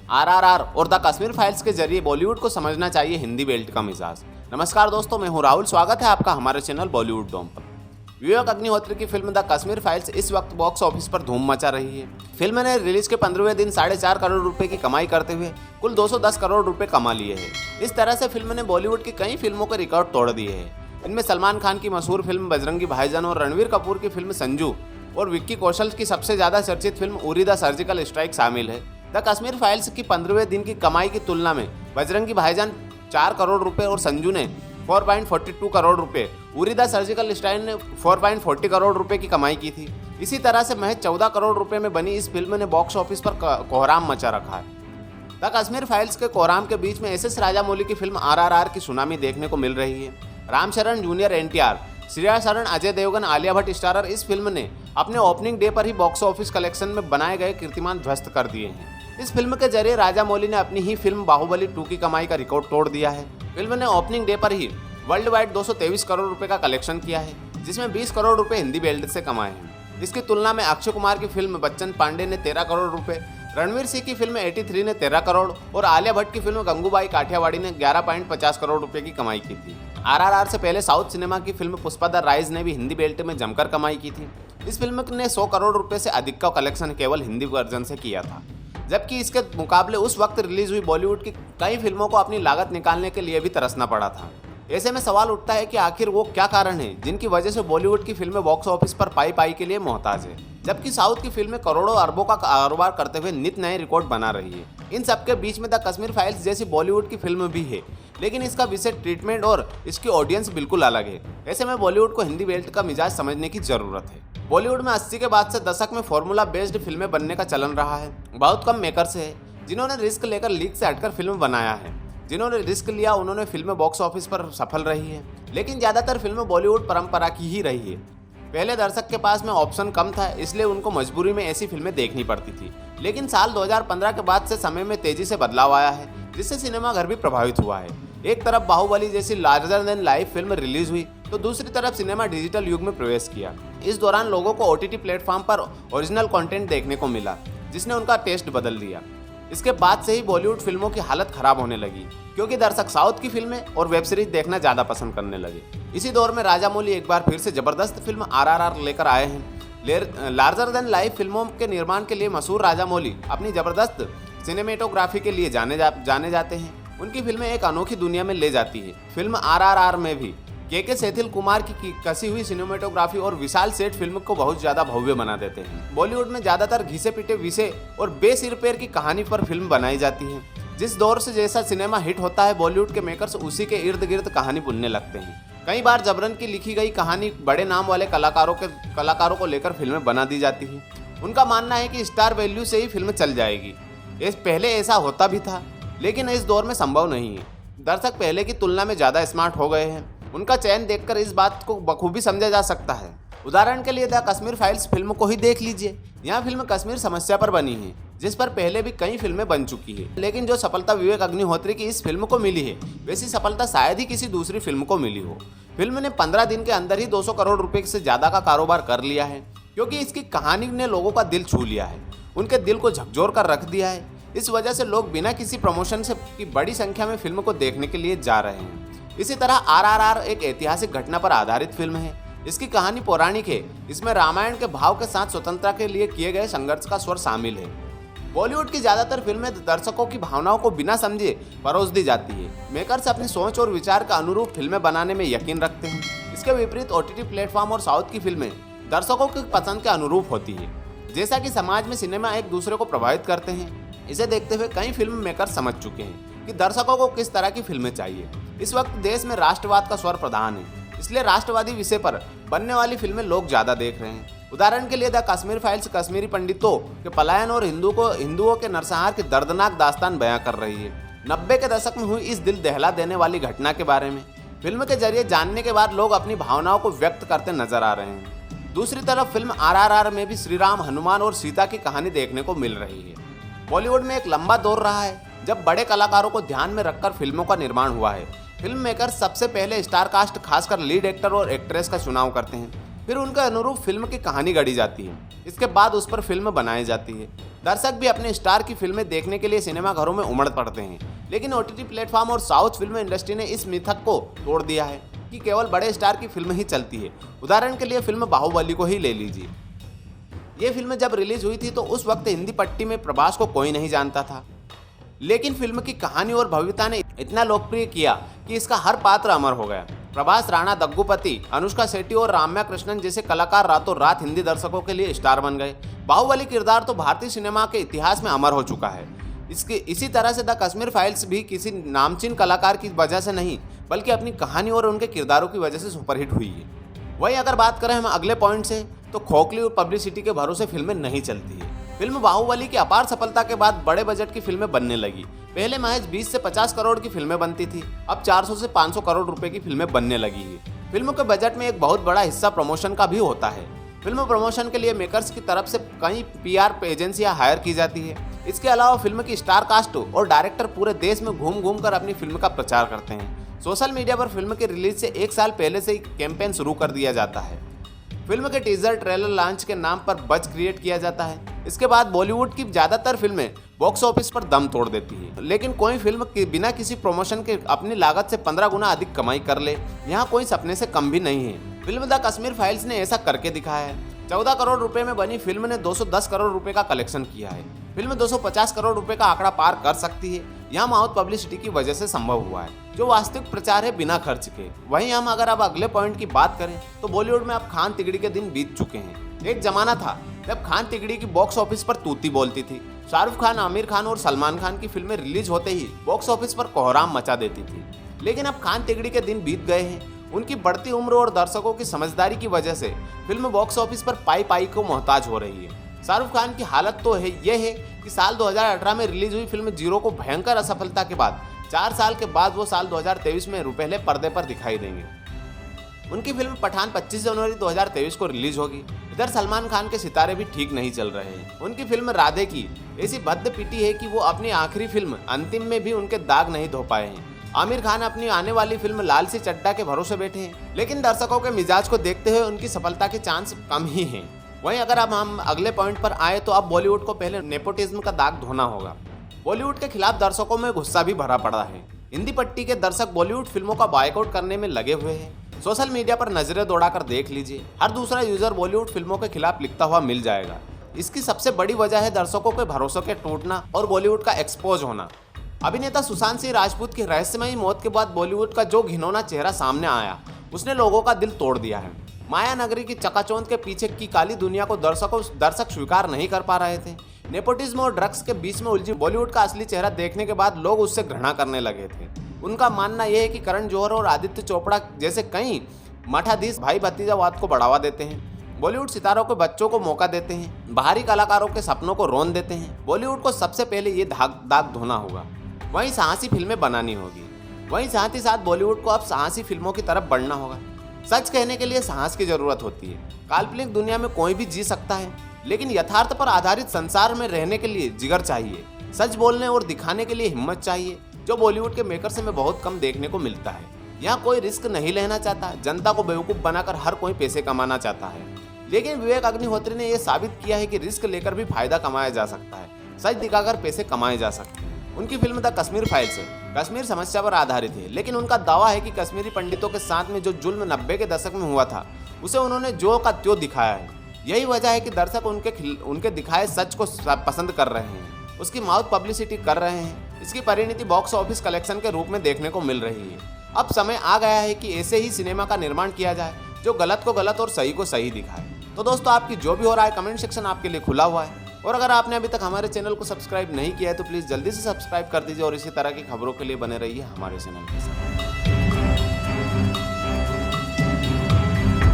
आरआरआर और the Kashmir files के जरिए बॉलीवुड को समझना चाहिए हिंदी बेल्ट का मिजाज। नमस्कार दोस्तों, मैं हूं राहुल। स्वागत है आपका हमारे चैनल बॉलीवुड डॉम पर। विवेक अग्निहोत्री की फिल्म द कश्मीर फाइल्स इस वक्त बॉक्स ऑफिस पर धूम मचा रही है। फिल्म ने रिलीज के 15वें दिन 4.5 करोड़ रुपए की कमाई करते हुए कुल 210 करोड़ रुपए कमा लिए हैं। इस तरह से फिल्म ने बॉलीवुड की कई फिल्मों के रिकॉर्ड तोड़ दिए हैं। इनमें सलमान खान की मशहूर फिल्म बजरंगी भाईजान और रणवीर कपूर की फिल्म संजू और विक्की कौशल की सबसे ज्यादा चर्चित film Uri the surgical strike शामिल है। द कश्मीर फाइल्स की 15वें दिन की कमाई की तुलना में बजरंगी भाईजान 4 करोड़ रुपए और संजू ने 4.42 करोड़ रुपए, उरी द सर्जिकल स्ट्राइक ने 4.40 करोड़ रुपए की कमाई की थी। इसी तरह से महज 14 करोड़ रुपए में बनी इस फिल्म ने बॉक्स ऑफिस पर कोहराम मचा रखा है। द कश्मीर फाइल्स के कोहराम के बीच में एस राजामौली की फिल्म आरआरआर की सुनामी देखने को मिल रही है। रामचरण जूनियर एनटीआर, श्रेया शरण, अजय देवगन, आलिया भट्ट स्टारर इस फिल्म ने अपने ओपनिंग डे पर ही बॉक्स ऑफिस कलेक्शन में बनाए गए कीर्तिमान ध्वस्त कर दिए हैं। इस फिल्म के जरिए राजामौली ने अपनी ही फिल्म बाहुबली 2 की कमाई का रिकॉर्ड तोड़ दिया है। फिल्म ने ओपनिंग डे पर ही वर्ल्ड वाइड 223 करोड़ रुपए का कलेक्शन किया है, जिसमें 20 करोड़ रुपए हिंदी बेल्ट से कमाए हैं। इसकी तुलना में अक्षय कुमार की फिल्म बच्चन पांडे ने 13 करोड़ रुपए, रणवीर सिंह की फिल्म 83 ने 13 करोड़ और आलिया भट्ट की फिल्म गंगूबाई काठियावाड़ी ने 11.50 करोड़ रुपए की कमाई की थी। आरआरआर से पहले साउथ सिनेमा की फिल्म पुष्पा द राइज ने भी हिंदी बेल्ट में जमकर कमाई की थी। इस फिल्म ने 100 करोड़ रुपए से अधिक का कलेक्शन केवल हिंदी वर्जन से किया था, जबकि इसके मुकाबले उस वक्त रिलीज हुई बॉलीवुड की कई फिल्मों को अपनी लागत निकालने के लिए भी तरसना पड़ा था। ऐसे में सवाल उठता है कि आखिर वो क्या कारण है जिनकी वजह से बॉलीवुड की फिल्में बॉक्स ऑफिस पर पाई के लिए मोहताज है, जबकि साउथ की फिल्में करोड़ों अरबों का कारोबार करते हुए नित नए रिकॉर्ड बना रही है। इन सबके बीच में द कश्मीर फाइल्स जैसी बॉलीवुड की फिल्म भी है, लेकिन इसका विषय, ट्रीटमेंट और इसकी ऑडियंस बिल्कुल अलग है। ऐसे में बॉलीवुड को हिंदी बेल्ट का मिजाज समझने की जरूरत है। बॉलीवुड में 80 के बाद से दशक में फॉर्मूला बेस्ड फिल्में बनने का चलन रहा है। बहुत कम मेकर्स है जिन्होंने रिस्क लेकर लीक से हटकर फिल्म बनाया है। जिन्होंने रिस्क लिया उन्होंने फिल्में बॉक्स ऑफिस पर सफल रही है, लेकिन ज़्यादातर फिल्में बॉलीवुड परंपरा की ही रही है। पहले दर्शक के पास में ऑप्शन कम था, इसलिए उनको मजबूरी में ऐसी फिल्में देखनी पड़ती थी। लेकिन साल 2015 के बाद से समय में तेजी से बदलाव आया है, जिससे सिनेमाघर भी प्रभावित हुआ है। एक तरफ बाहुबली जैसी larger than life film release हुई तो दूसरी तरफ सिनेमा डिजिटल युग में प्रवेश किया। इस दौरान लोगों को ओटीटी प्लेटफॉर्म पर ओरिजिनल कंटेंट देखने को मिला, जिसने उनका टेस्ट बदल दिया। इसके बाद से ही बॉलीवुड फिल्मों की हालत खराब होने लगी, क्योंकि दर्शक साउथ की फिल्में और वेब सीरीज देखना ज़्यादा पसंद करने लगे। इसी दौर में राजामौली एक बार फिर से जबरदस्त फिल्म आरआरआर लेकर आए हैं। लार्जर देन लाइफ फिल्मों के निर्माण के लिए मशहूर राजामौली अपनी जबरदस्त सिनेमेटोग्राफी के लिए जाने जाते हैं। उनकी फिल्में एक अनोखी दुनिया में ले जाती है। फिल्म आरआरआर में भी के सेथिल कुमार की कसी हुई सिनेमेटोग्राफी और विशाल सेट फिल्म को बहुत ज्यादा भव्य बना देते हैं। बॉलीवुड में ज्यादातर घिसे पिटे विषय और बेसिर पैर की कहानी पर फिल्म बनाई जाती है। जिस दौर से जैसा सिनेमा हिट होता है, बॉलीवुड के मेकर्स उसी के इर्द गिर्द कहानी बुनने लगते हैं। कई बार जबरन की लिखी गई कहानी बड़े नाम वाले कलाकारों को लेकर फिल्में बना दी जाती है। उनका मानना है कि स्टार वैल्यू से ही फिल्म चल जाएगी। पहले ऐसा होता भी था, लेकिन इस दौर में संभव नहीं है। दर्शक पहले की तुलना में ज्यादा स्मार्ट हो गए हैं। उनका चयन देखकर इस बात को बखूबी समझा जा सकता है। उदाहरण के लिए द कश्मीर फाइल्स फिल्म को ही देख लीजिए। यह फिल्म कश्मीर समस्या पर बनी है, जिस पर पहले भी कई फिल्में बन चुकी है, लेकिन जो सफलता विवेक अग्निहोत्री की इस फिल्म को मिली है, वैसी सफलता शायद ही किसी दूसरी फिल्म को मिली हो। फिल्म ने 15 दिन के अंदर ही 200 करोड़ रुपए से ज्यादा का कारोबार कर लिया है, क्योंकि इसकी कहानी ने लोगों का दिल छू लिया है, उनके दिल को झकझोर कर रख दिया है। इस वजह से लोग बिना किसी प्रमोशन से की बड़ी संख्या में फिल्म को देखने के लिए जा रहे हैं। इसी तरह आरआरआर एक ऐतिहासिक घटना पर आधारित फिल्म है। इसकी कहानी पौराणिक है। इसमें रामायण के भाव के साथ स्वतंत्रता के लिए किए गए संघर्ष का स्वर शामिल है। बॉलीवुड की ज्यादातर फिल्में दर्शकों की भावनाओं को बिना समझे परोस दी जाती है। मेकर्स अपनी सोच और विचार के अनुरूप फिल्में बनाने में यकीन रखते हैं। इसके विपरीत ओटीटी प्लेटफॉर्म और साउथ की फिल्में दर्शकों की पसंद के अनुरूप होती है। जैसा कि समाज में सिनेमा एक दूसरे को प्रभावित करते हैं, इसे देखते हुए कई फिल्म मेकर्स समझ चुके हैं कि दर्शकों को किस तरह की फिल्में चाहिए। इस वक्त देश में राष्ट्रवाद का स्वर प्रधान है, इसलिए राष्ट्रवादी विषय पर बनने वाली फिल्में लोग ज्यादा देख रहे हैं। उदाहरण के लिए द कश्मीर फाइल्स कश्मीरी पंडितों के पलायन और हिंदुओं के नरसंहार की दर्दनाक दास्तान बयां कर रही है। 90 के दशक में हुई इस दिल दहला देने वाली घटना के बारे में फिल्म के जरिए जानने के बाद लोग अपनी भावनाओं को व्यक्त करते नजर आ रहे हैं। दूसरी तरफ फिल्म आरआरआर में भी श्री राम, हनुमान और सीता की कहानी देखने को मिल रही है। बॉलीवुड में एक लंबा दौर रहा है जब बड़े कलाकारों को ध्यान में रखकर फिल्मों का निर्माण हुआ है। फिल्म मेकर सबसे पहले स्टार कास्ट, खासकर लीड एक्टर और एक्ट्रेस का चुनाव करते हैं, फिर उनके अनुरूप फिल्म की कहानी गढ़ी जाती है। इसके बाद उस पर फिल्म बनाई जाती है। दर्शक भी अपने स्टार की फिल्में देखने के लिए सिनेमाघरों में उमड़ पड़ते हैं। लेकिन ओटीटी प्लेटफॉर्म और साउथ फिल्म इंडस्ट्री ने इस मिथक को तोड़ दिया है कि केवल बड़े स्टार की फिल्म ही चलती है। उदाहरण के लिए फिल्म बाहुबली को ही ले लीजिए। ये फिल्म जब रिलीज हुई थी तो उस वक्त हिंदी पट्टी में प्रभास को कोई नहीं जानता था, लेकिन फिल्म की कहानी और भव्यता ने इतना लोकप्रिय किया कि इसका हर पात्र अमर हो गया। प्रभास, राणा दग्गुपति, अनुष्का शेट्टी और राम्या कृष्णन जैसे कलाकार रातों रात हिंदी दर्शकों के लिए स्टार बन गए। बाहुबली किरदार तो भारतीय सिनेमा के इतिहास में अमर हो चुका है। इसी तरह से द कश्मीर फाइल्स भी किसी नामचीन कलाकार की वजह से नहीं, बल्कि अपनी कहानी और उनके किरदारों की वजह से सुपरहिट हुई है। वहीं अगर बात करें हम अगले पॉइंट से, तो खोखली और पब्लिसिटी के भरोसे फिल्में नहीं चलती है। फिल्म बाहुबली की अपार सफलता के बाद बड़े बजट की फिल्में बनने लगी। पहले महज 20 से 50 करोड़ की फिल्में बनती थी, अब 400 से 500 करोड़ रुपए की फिल्में बनने लगी है। फिल्मों के बजट में एक बहुत बड़ा हिस्सा प्रमोशन का भी होता है। फिल्म प्रमोशन के लिए मेकर्स की तरफ से कई पीआर एजेंसियां हायर की जाती है। इसके अलावा फिल्म की स्टार कास्ट और डायरेक्टर पूरे देश में घूम घूम कर अपनी फिल्म का प्रचार करते हैं। सोशल मीडिया पर फिल्म के रिलीज से 1 साल पहले से ही कैंपेन शुरू कर दिया जाता है। फिल्म के टीजर, ट्रेलर लॉन्च के नाम पर बज क्रिएट किया जाता है। इसके बाद बॉलीवुड की ज़्यादातर फिल्में बॉक्स ऑफिस पर दम तोड़ देती है, लेकिन कोई फिल्म के बिना किसी प्रमोशन के अपनी लागत से 15 गुना अधिक कमाई कर ले, यहाँ कोई सपने से कम भी नहीं है। फिल्म द कश्मीर फाइल्स ने ऐसा करके दिखाया है। 14 करोड़ रुपए में बनी फिल्म ने 210 करोड़ रुपए का कलेक्शन किया है। फिल्म 250 करोड़ रुपए का आंकड़ा पार कर सकती है। यह माउथ पब्लिसिटी की वजह से संभव हुआ है, जो वास्तविक प्रचार है बिना खर्च के। वहीं हम अगर अब अगले पॉइंट की बात करें तो बॉलीवुड में अब खान तिगड़ी के दिन बीत चुके हैं। एक जमाना था जब खान तिगड़ी की बॉक्स ऑफिस पर तूती बोलती थी। शाहरुख खान, आमिर खान और सलमान खान की फिल्में रिलीज होते ही बॉक्स ऑफिस पर कोहराम मचा देती थी। लेकिन अब खान तिगड़ी के दिन बीत गए हैं। उनकी बढ़ती उम्र और दर्शकों की समझदारी की वजह से फिल्म बॉक्स ऑफिस पर पाई पाई को मोहताज हो रही है। शाहरुख खान की हालत तो यह है कि साल 2018 में रिलीज हुई फिल्म जीरो को भयंकर असफलता के बाद 4 साल के बाद वो साल 2023 में रुपहले पर्दे पर दिखाई देंगे। उनकी फिल्म पठान 25 जनवरी 2023 को रिलीज होगी। इधर सलमान खान के सितारे भी ठीक नहीं चल रहे हैं। उनकी फिल्म राधे की ऐसी भद्द पिटी है कि वो अपनी आखिरी फिल्म अंतिम में भी उनके दाग नहीं धो पाए हैं। आमिर खान अपनी आने वाली फिल्म लाल सी चड्ढा के भरोसे बैठे हैं, लेकिन दर्शकों के मिजाज को देखते हुए उनकी सफलता के चांस कम ही हैं। वहीं अगर अब हम अगले पॉइंट पर आए तो अब बॉलीवुड को पहले नेपोटिज्म का दाग धोना होगा। बॉलीवुड के खिलाफ दर्शकों में गुस्सा भी भरा पड़ा है। हिंदी पट्टी के दर्शक बॉलीवुड फिल्मों का बॉयकॉट करने में लगे हुए हैं। सोशल मीडिया पर नजरें दौड़ाकर देख लीजिए, हर दूसरा यूजर बॉलीवुड फिल्मों के खिलाफ लिखता हुआ मिल जाएगा। इसकी सबसे बड़ी वजह है दर्शकों के भरोसों के टूटना और बॉलीवुड का एक्सपोज होना। अभिनेता सुशांत सिंह राजपूत की रहस्यमयी मौत के बाद बॉलीवुड का जो घिनौना चेहरा सामने आया, उसने लोगों का दिल तोड़ दिया है। माया नगरी की चकाचौंध के पीछे की काली दुनिया को दर्शक स्वीकार नहीं कर पा रहे थे। नेपोटिज्म और ड्रग्स के बीच में उलझी बॉलीवुड का असली चेहरा देखने के बाद लोग उससे घृणा करने लगे थे। उनका मानना यह है कि करण जौहर और आदित्य चोपड़ा जैसे कई मठाधीश भाई भतीजावाद को बढ़ावा देते हैं। बॉलीवुड सितारों के बच्चों को मौका देते हैं, बाहरी कलाकारों के सपनों को रोन देते हैं। बॉलीवुड को सबसे पहले ये दाग धोना होगा, वहीं साहसी फिल्में बनानी होगी। वहीं साथ ही साथ बॉलीवुड को अब साहसी फिल्मों की तरफ बढ़ना होगा। सच कहने के लिए साहस की जरूरत होती है। काल्पनिक दुनिया में कोई भी जी सकता है, लेकिन यथार्थ पर आधारित संसार में रहने के लिए जिगर चाहिए। सच बोलने और दिखाने के लिए हिम्मत चाहिए, जो बॉलीवुड के मेकर्स में बहुत कम देखने को मिलता है। यहाँ कोई रिस्क नहीं लेना चाहता, जनता को बेवकूफ़ बनाकर हर कोई पैसे कमाना चाहता है। लेकिन विवेक अग्निहोत्री ने यह साबित किया है कि रिस्क लेकर भी फायदा कमाया जा सकता है, सच दिखाकर पैसे कमाए जा सकते हैं। उनकी film the Kashmir files Kashmir समस्या पर आधारित है, लेकिन उनका दावा है कि कश्मीरी पंडितों के साथ में जो जुल्म 90 के दशक में हुआ था, उसे उन्होंने जो का त्यों दिखाया है। यही वजह है कि दर्शक उनके दिखाए सच को पसंद कर रहे हैं, उसकी माउथ पब्लिसिटी कर रहे हैं। इसकी परिणति बॉक्स ऑफिस कलेक्शन के रूप में देखने को मिल रही है। अब समय आ गया है कि ऐसे ही सिनेमा का निर्माण किया जाए, जो गलत को गलत और सही को सही दिखाए। तो दोस्तों, आपकी जो भी हो रहा है, कमेंट सेक्शन आपके लिए खुला हुआ है। और अगर आपने अभी तक हमारे चैनल को सब्सक्राइब नहीं किया है तो प्लीज़ जल्दी से सब्सक्राइब कर दीजिए और इसी तरह की खबरों के लिए बने रहिए हमारे चैनल के साथ।